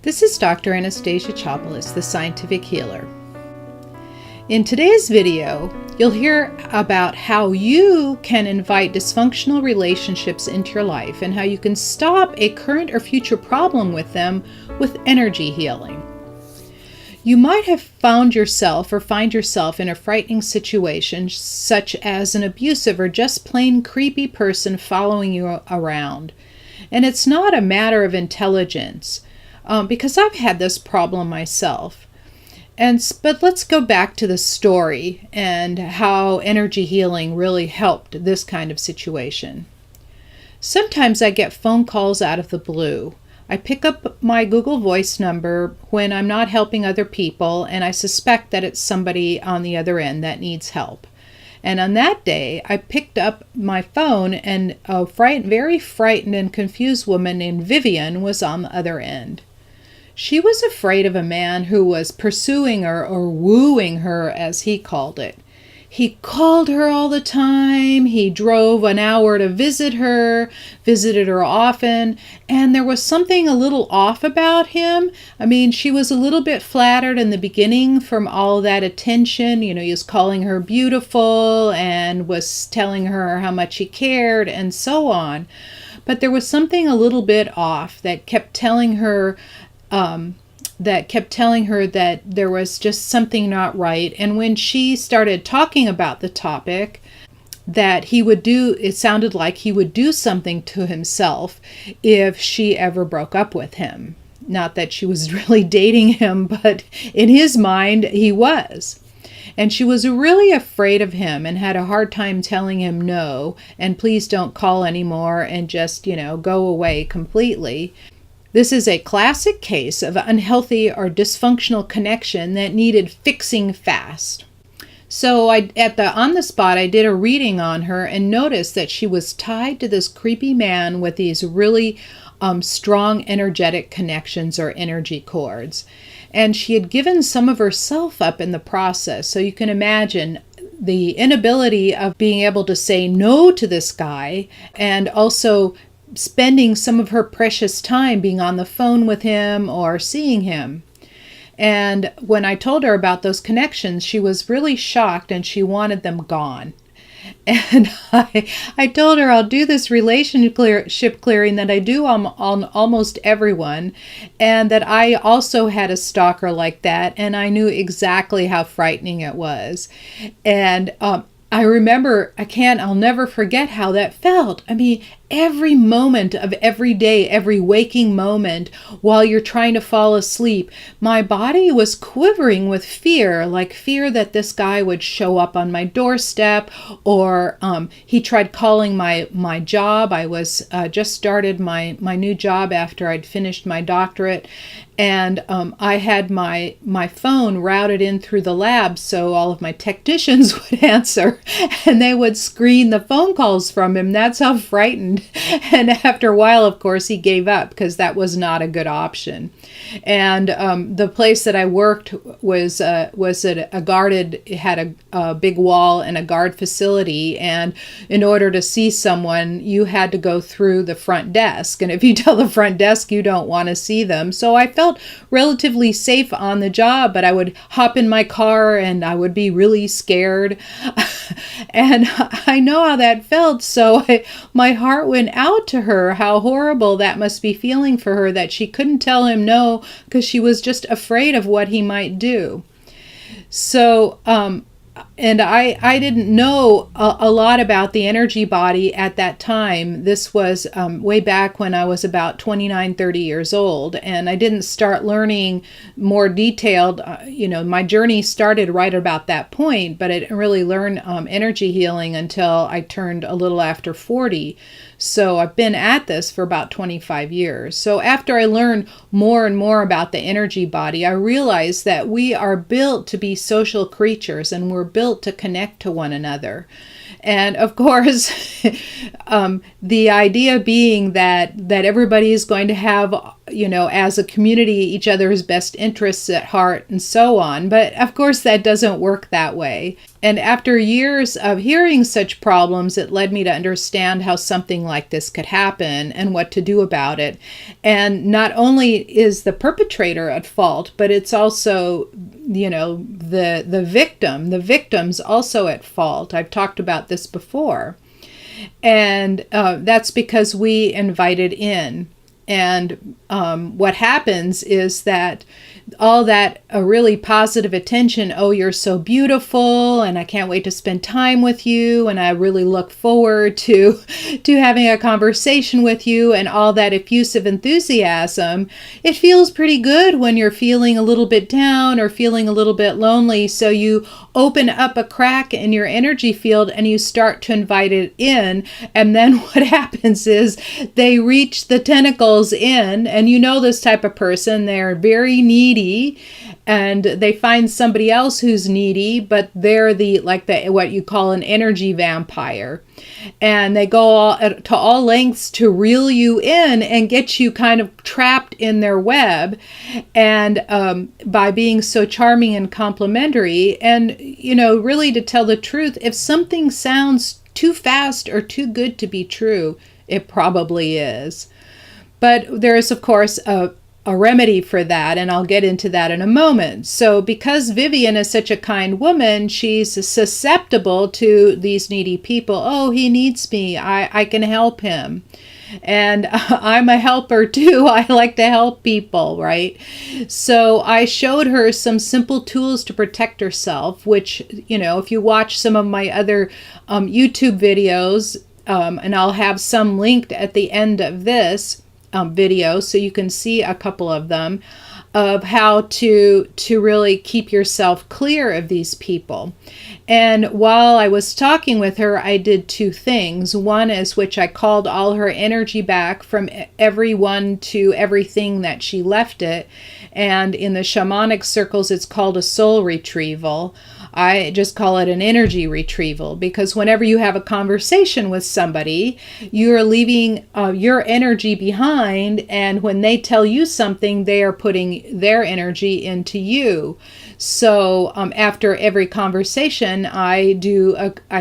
This is Dr. Anastasia Chopelas, the Scientific Healer. In today's video, you'll hear about how you can invite dysfunctional relationships into your life and how you can stop a current or future problem with them with energy healing. You might have found yourself or find yourself in a frightening situation, such as an abusive or just plain creepy person following you around. And it's not a matter of intelligence, because I've had this problem myself. But let's go back to the story and how energy healing really helped this kind of situation. Sometimes I get phone calls out of the blue. I pick up my Google Voice number when I'm not helping other people, and I suspect that it's somebody on the other end that needs help. And on that day, I picked up my phone, and a very frightened and confused woman named Vivian was on the other end. She was afraid of a man who was pursuing her, or wooing her, as he called it. He called her all the time. He drove an hour to visit her, visited her often, and there was something a little off about him. I mean, she was a little bit flattered in the beginning from all that attention. You know, he was calling her beautiful and was telling her how much he cared and so on. But there was something a little bit off that kept telling her that there was just something not right. And when she started talking about the topic, that it sounded like he would do something to himself if she ever broke up with him. Not that she was really dating him, but in his mind, he was. And she was really afraid of him and had a hard time telling him no, and please don't call anymore, and just, go away completely. This is a classic case of unhealthy or dysfunctional connection that needed fixing fast. So on the spot, I did a reading on her and noticed that she was tied to this creepy man with these really strong energetic connections or energy cords. And she had given some of herself up in the process. So you can imagine the inability of being able to say no to this guy, and also spending some of her precious time being on the phone with him or seeing him. And when I told her about those connections, she was really shocked and she wanted them gone. And I told her I'll do this relationship clearing that I do on almost everyone, and that I also had a stalker like that, and I knew exactly how frightening it was. And I remember, I'll never forget how that felt. I mean, every moment of every day, every waking moment while you're trying to fall asleep, my body was quivering with fear, like fear that this guy would show up on my doorstep, or he tried calling my job. I was just started my new job after I'd finished my doctorate, and I had my phone routed in through the lab so all of my technicians would answer, and they would screen the phone calls from him. That's how frightened. And after a while, of course, he gave up because that was not a good option. And the place that I worked was at a guarded, it had a big wall and a guard facility. And in order to see someone, you had to go through the front desk. And if you tell the front desk you don't want to see them. So I felt relatively safe on the job, but I would hop in my car and I would be really scared. And I know how that felt. So my heart went out to her, how horrible that must be feeling for her, that she couldn't tell him no because she was just afraid of what he might do. So, and I didn't know a lot about the energy body at that time. This was way back when I was about 29, 30 years old, and I didn't start learning more detailed. My journey started right about that point, but I didn't really learn energy healing until I turned a little after 40. So I've been at this for about 25 years. So after I learned more and more about the energy body, I realized that we are built to be social creatures, and we're built to connect to one another. And of course, the idea being that everybody is going to have as a community, each other's best interests at heart and so on. But of course, that doesn't work that way. And after years of hearing such problems, it led me to understand how something like this could happen and what to do about it. And not only is the perpetrator at fault, but it's also, the victim. The victim's also at fault. I've talked about this before. And that's because we invited in. And what happens is that all that really positive attention, oh, you're so beautiful, and I can't wait to spend time with you, and I really look forward to having a conversation with you, and all that effusive enthusiasm, it feels pretty good when you're feeling a little bit down or feeling a little bit lonely. So you open up a crack in your energy field and you start to invite it in. And then what happens is they reach the tentacles in, and this type of person, they're very needy, and they find somebody else who's needy, but they're what you call an energy vampire. And they go to all lengths to reel you in and get you kind of trapped in their web. And by being so charming and complimentary, and really, to tell the truth, if something sounds too fast or too good to be true, it probably is. But there is, of course, a remedy for that, and I'll get into that in a moment. So because Vivian is such a kind woman, she's susceptible to these needy people. Oh, he needs me. I can help him. And I'm a helper too. I like to help people, right? So I showed her some simple tools to protect herself, which, if you watch some of my other YouTube videos, and I'll have some linked at the end of this video, so you can see a couple of them, of how to really keep yourself clear of these people. And while I was talking with her, I did two things. One is which I called all her energy back from everyone to everything that she left it. And in the shamanic circles, it's called a soul retrieval. I just call it an energy retrieval, because whenever you have a conversation with somebody, you're leaving your energy behind, and when they tell you something, they are putting their energy into you. So after every conversation, I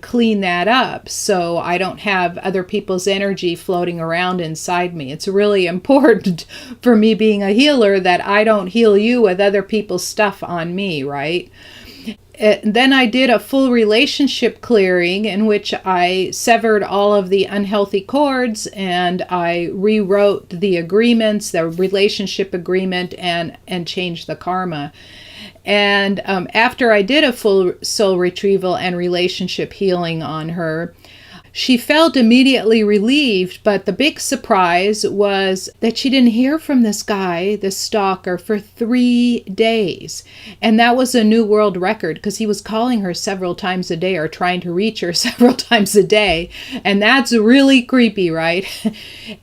clean that up, so I don't have other people's energy floating around inside me. It's really important for me, being a healer, that I don't heal you with other people's stuff on me, right? Then I did a full relationship clearing, in which I severed all of the unhealthy cords, and I rewrote the agreements, the relationship agreement, and changed the karma. And after I did a full soul retrieval and relationship healing on her, she felt immediately relieved, but the big surprise was that she didn't hear from this guy, this stalker, for 3 days. And that was a new world record, because he was calling her several times a day, or trying to reach her several times a day. And that's really creepy, right?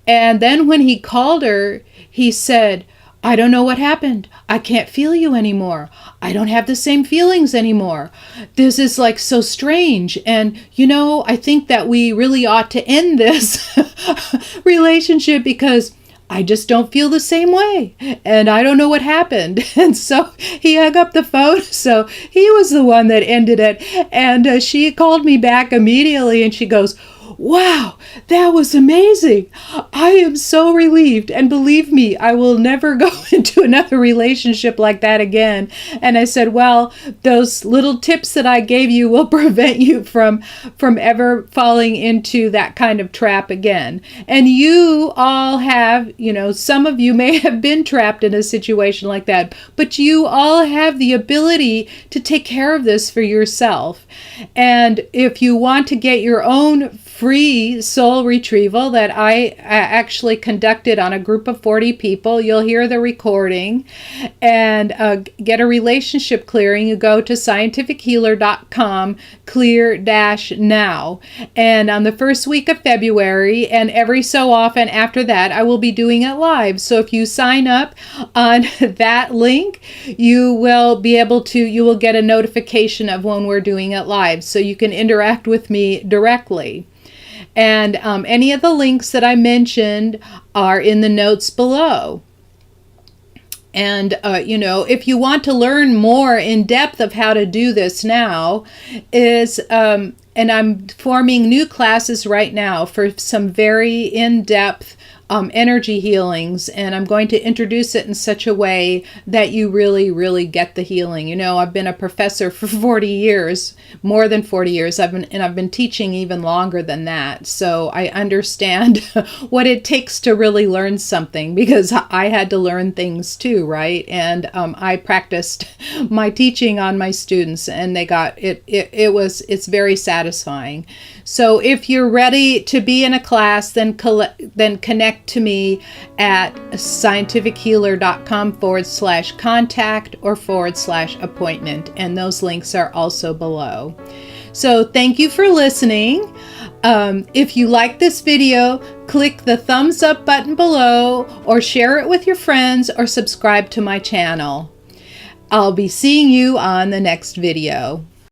And then when he called her, he said, I don't know what happened. I can't feel you anymore. I don't have the same feelings anymore. This is so strange. And, I think that we really ought to end this relationship, because I just don't feel the same way. And I don't know what happened. And so he hung up the phone. So he was the one that ended it. And she called me back immediately, and she goes, wow, that was amazing. I am so relieved. And believe me, I will never go into another relationship like that again. And I said, well, those little tips that I gave you will prevent you from ever falling into that kind of trap again. And you all have, some of you may have been trapped in a situation like that, but you all have the ability to take care of this for yourself. And if you want to get your own free soul retrieval that I actually conducted on a group of 40 people, you'll hear the recording, and get a relationship clearing, you go to scientifichealer.com clear-now. And on the first week of February, and every so often after that, I will be doing it live. So if you sign up on that link, you will get a notification of when we're doing it live, so you can interact with me directly. And any of the links that I mentioned are in the notes below. And, if you want to learn more in depth of how to do this now, and I'm forming new classes right now for some very in-depth energy healings, and I'm going to introduce it in such a way that you really, really get the healing. I've been a professor for 40 years, more than 40 years. I've been teaching even longer than that. So I understand what it takes to really learn something, because I had to learn things too, right? And I practiced my teaching on my students, and they got it. It's very satisfying. So if you're ready to be in a class, then connect to me at scientifichealer.com/contact or /appointment. And those links are also below. So thank you for listening. If you like this video, click the thumbs up button below, or share it with your friends, or subscribe to my channel. I'll be seeing you on the next video.